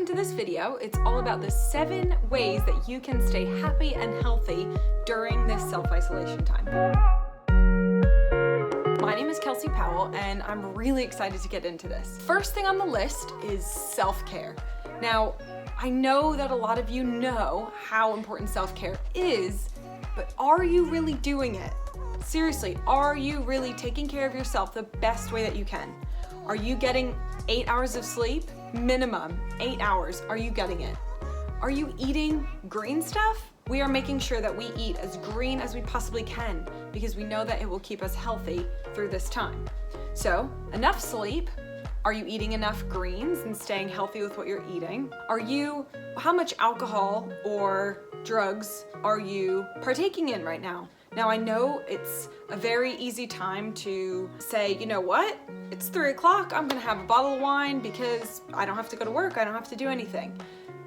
welcome to this video. It's all about the 7 ways that you can stay happy and healthy during this self-isolation time. My name is Kelsey Powell and I'm really excited to get into this. First thing on the list is self-care. Now, I know that a lot of you know how important self-care is, but are you really doing it? Seriously, are you really taking care of yourself the best way that you can? Are you getting 8 hours of sleep? Minimum 8 hours. Are you getting it? Are you eating green stuff? We are making sure that we eat as green as we possibly can because we know that it will keep us healthy through this time. So, enough sleep. Are you eating enough greens and staying healthy with what you're eating? How much alcohol or drugs are you partaking in right now? Now, I know it's a very easy time to say, you know what? It's 3 o'clock, I'm gonna have a bottle of wine because I don't have to go to work, I don't have to do anything.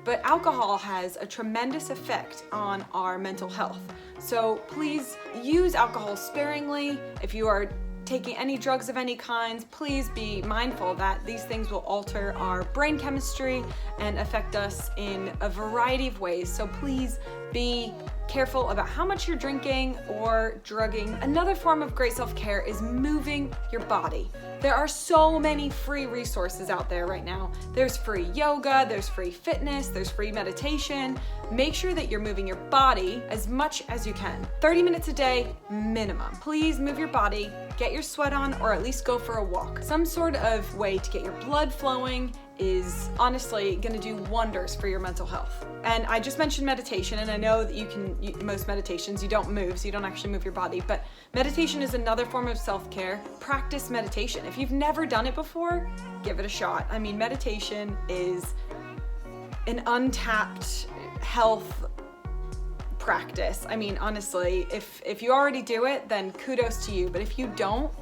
But alcohol has a tremendous effect on our mental health. So please use alcohol sparingly. If you are taking any drugs of any kinds, please be mindful that these things will alter our brain chemistry and affect us in a variety of ways. So please be careful about how much you're drinking or drugging. Another form of great self-care is moving your body. There are so many free resources out there right now. There's free yoga, there's free fitness, there's free meditation. Make sure that you're moving your body as much as you can. 30 minutes a day, minimum. Please move your body, get your sweat on, or at least go for a walk. Some sort of way to get your blood flowing is honestly gonna do wonders for your mental health. And I just mentioned meditation, and I know that most meditations, you don't move, so you don't actually move your body, but meditation is another form of self-care. Practice meditation. If you've never done it before, give it a shot. I mean, meditation is an untapped health practice. I mean, honestly, if you already do it, then kudos to you, but if you don't,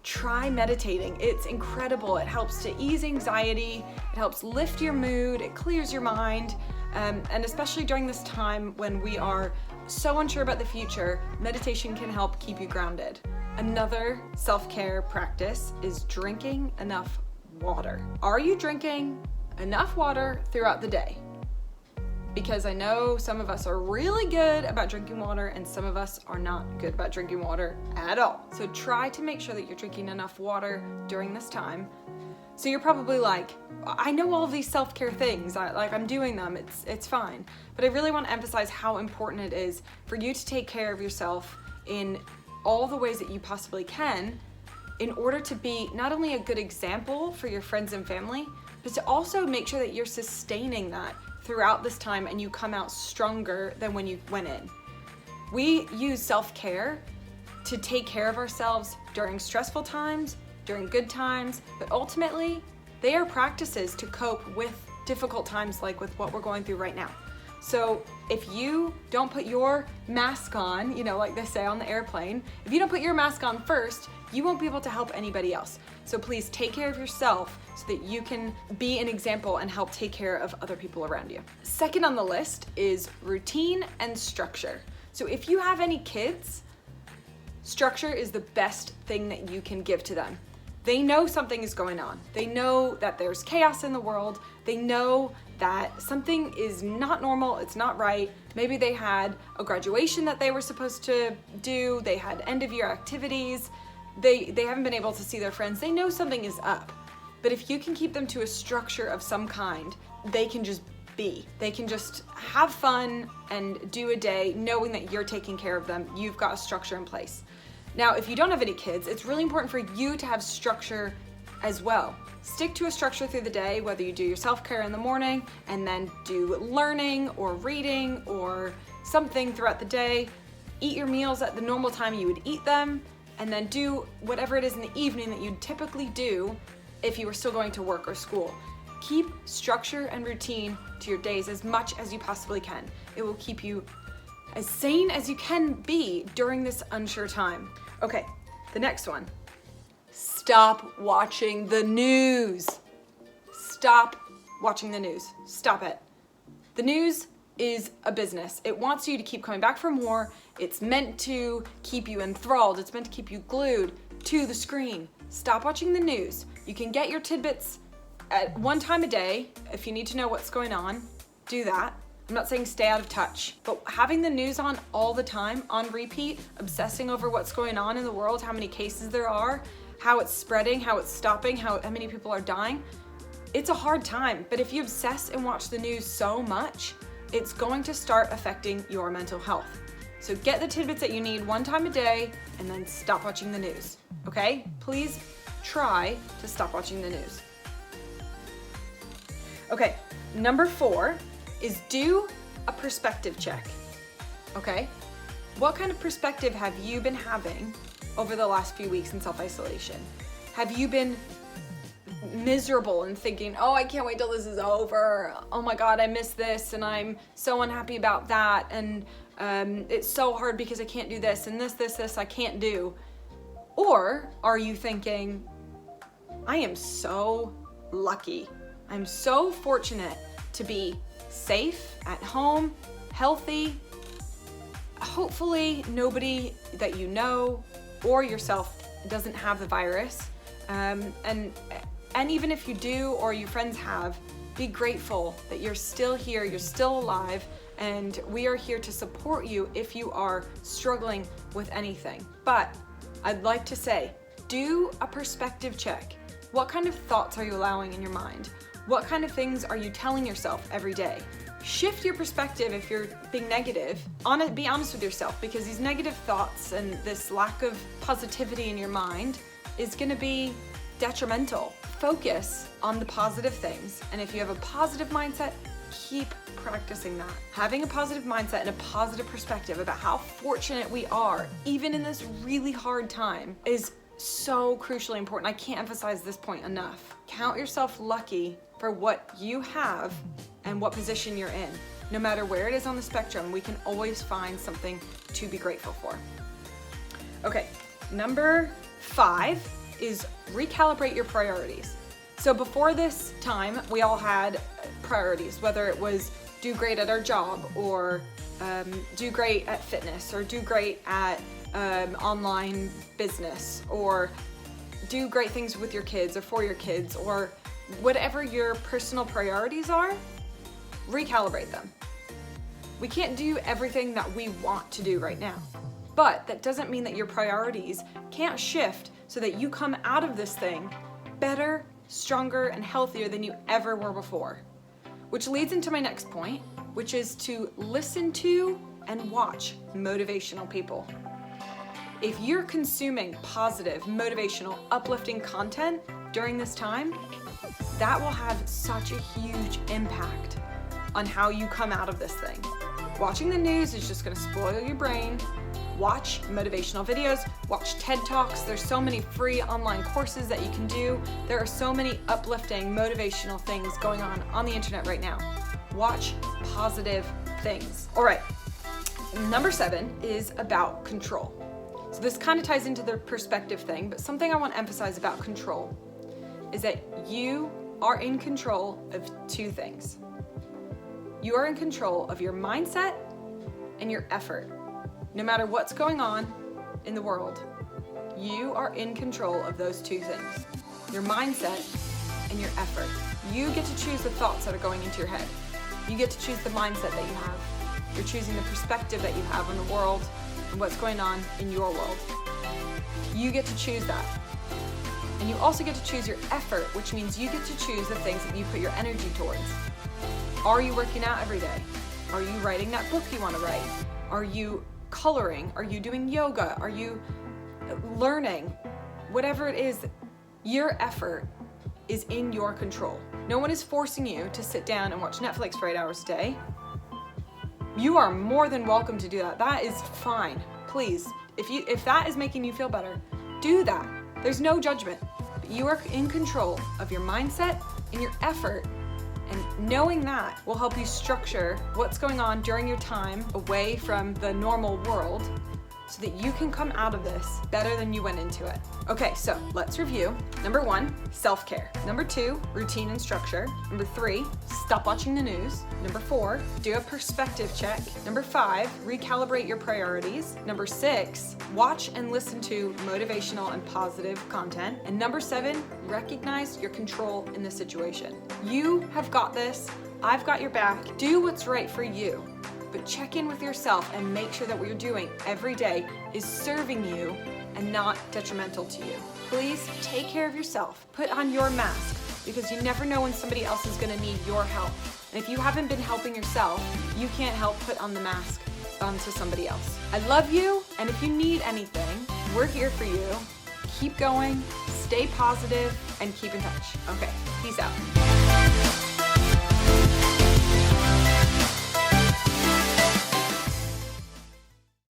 try meditating. It's incredible. It helps to ease anxiety, it helps lift your mood, it clears your mind, and especially during this time when we are so unsure about the future, meditation can help keep you grounded. Another self-care practice is drinking enough water. Are you drinking enough water throughout the day? Because I know some of us are really good about drinking water and some of us are not good about drinking water at all. So try to make sure that you're drinking enough water during this time. So you're probably like, I know all of these self-care things, I'm doing them, it's fine. But I really want to emphasize how important it is for you to take care of yourself in all the ways that you possibly can in order to be not only a good example for your friends and family, but to also make sure that you're sustaining that throughout this time and you come out stronger than when you went in. We use self-care to take care of ourselves during stressful times, during good times, but ultimately, they are practices to cope with difficult times like with what we're going through right now. So if you don't put your mask on, like they say on the airplane, if you don't put your mask on first, you won't be able to help anybody else. So please take care of yourself so that you can be an example and help take care of other people around you. Second on the list is routine and structure. So if you have any kids, structure is the best thing that you can give to them. They know something is going on. They know that there's chaos in the world. They know that something is not normal, it's not right. Maybe they had a graduation that they were supposed to do, they had end of year activities, they haven't been able to see their friends. They know something is up. But if you can keep them to a structure of some kind, they can just be. They can just have fun and do a day knowing that you're taking care of them. You've got a structure in place. Now, if you don't have any kids, it's really important for you to have structure as well. Stick to a structure through the day, whether you do your self-care in the morning and then do learning or reading or something throughout the day. Eat your meals at the normal time you would eat them, and then do whatever it is in the evening that you'd typically do if you were still going to work or school. Keep structure and routine to your days as much as you possibly can. It will keep you as sane as you can be during this unsure time. Okay, the next one. Stop watching the news. Stop watching the news. Stop it. The news is a business. It wants you to keep coming back for more. It's meant to keep you enthralled. It's meant to keep you glued to the screen. Stop watching the news. You can get your tidbits at one time a day, if you need to know what's going on, do that. I'm not saying stay out of touch, but having the news on all the time, on repeat, obsessing over what's going on in the world, how many cases there are, how it's spreading, how it's stopping, how many people are dying, it's a hard time. But if you obsess and watch the news so much, it's going to start affecting your mental health. So get the tidbits that you need one time a day and then stop watching the news, okay? Please try to stop watching the news. Okay, number 4 is do a perspective check, okay? What kind of perspective have you been having over the last few weeks in self-isolation? Have you been miserable and thinking, oh, I can't wait till this is over. Oh my God, I miss this and I'm so unhappy about that. And it's so hard because I can't do this and this I can't do. Or are you thinking, I am so lucky. I'm so fortunate to be safe, at home, healthy. Hopefully nobody that you know or yourself doesn't have the virus. And even if you do or your friends have, be grateful that you're still here, you're still alive, and we are here to support you if you are struggling with anything. But I'd like to say, do a perspective check. What kind of thoughts are you allowing in your mind? What kind of things are you telling yourself every day? Shift your perspective if you're being negative. Be honest with yourself, because these negative thoughts and this lack of positivity in your mind is gonna be detrimental. Focus on the positive things, and if you have a positive mindset, keep practicing that. Having a positive mindset and a positive perspective about how fortunate we are, even in this really hard time, is so crucially important. I can't emphasize this point enough. Count yourself lucky for what you have and what position you're in. No matter where it is on the spectrum, we can always find something to be grateful for. Okay, number 5 is recalibrate your priorities. So before this time, we all had priorities, whether it was do great at our job, or do great at fitness, or do great at online business, or do great things with your kids or for your kids, or whatever your personal priorities are, recalibrate them. We can't do everything that we want to do right now, but that doesn't mean that your priorities can't shift so that you come out of this thing better, stronger, and healthier than you ever were before. Which leads into my next point, which is to listen to and watch motivational people. If you're consuming positive, motivational, uplifting content during this time, that will have such a huge impact on how you come out of this thing. Watching the news is just gonna spoil your brain. Watch motivational videos, watch TED Talks. There's so many free online courses that you can do. There are so many uplifting, motivational things going on the internet right now. Watch positive things. All right, number 7 is about control. So this kind of ties into the perspective thing, but something I want to emphasize about control is that you are in control of 2 things. You are in control of your mindset and your effort. No matter what's going on in the world, you are in control of those 2 things. Your mindset and your effort. You get to choose the thoughts that are going into your head. You get to choose the mindset that you have. You're choosing the perspective that you have on the world and what's going on in your world. You get to choose that. And you also get to choose your effort, which means you get to choose the things that you put your energy towards. Are you working out every day? Are you writing that book you want to write? Are you coloring? Are you doing yoga? Are you learning? Whatever it is, your effort is in your control. No one is forcing you to sit down and watch Netflix for 8 hours a day. You are more than welcome to do that. That is fine. Please, if that is making you feel better, do that. There's no judgment. But you are in control of your mindset and your effort, and knowing that will help you structure what's going on during your time away from the normal world so that you can come out of this better than you went into it. Okay, so let's review. Number 1, self-care. Number 2, routine and structure. Number 3, stop watching the news. Number 4, do a perspective check. Number 5, recalibrate your priorities. Number 6, watch and listen to motivational and positive content. And number 7, recognize your control in the situation. You have got this. I've got your back. Do what's right for you, but check in with yourself and make sure that what you're doing every day is serving you and not detrimental to you. Please take care of yourself. Put on your mask, because you never know when somebody else is gonna need your help. And if you haven't been helping yourself, you can't help put on the mask onto somebody else. I love you, and if you need anything, we're here for you. Keep going, stay positive, and keep in touch. Okay, peace out.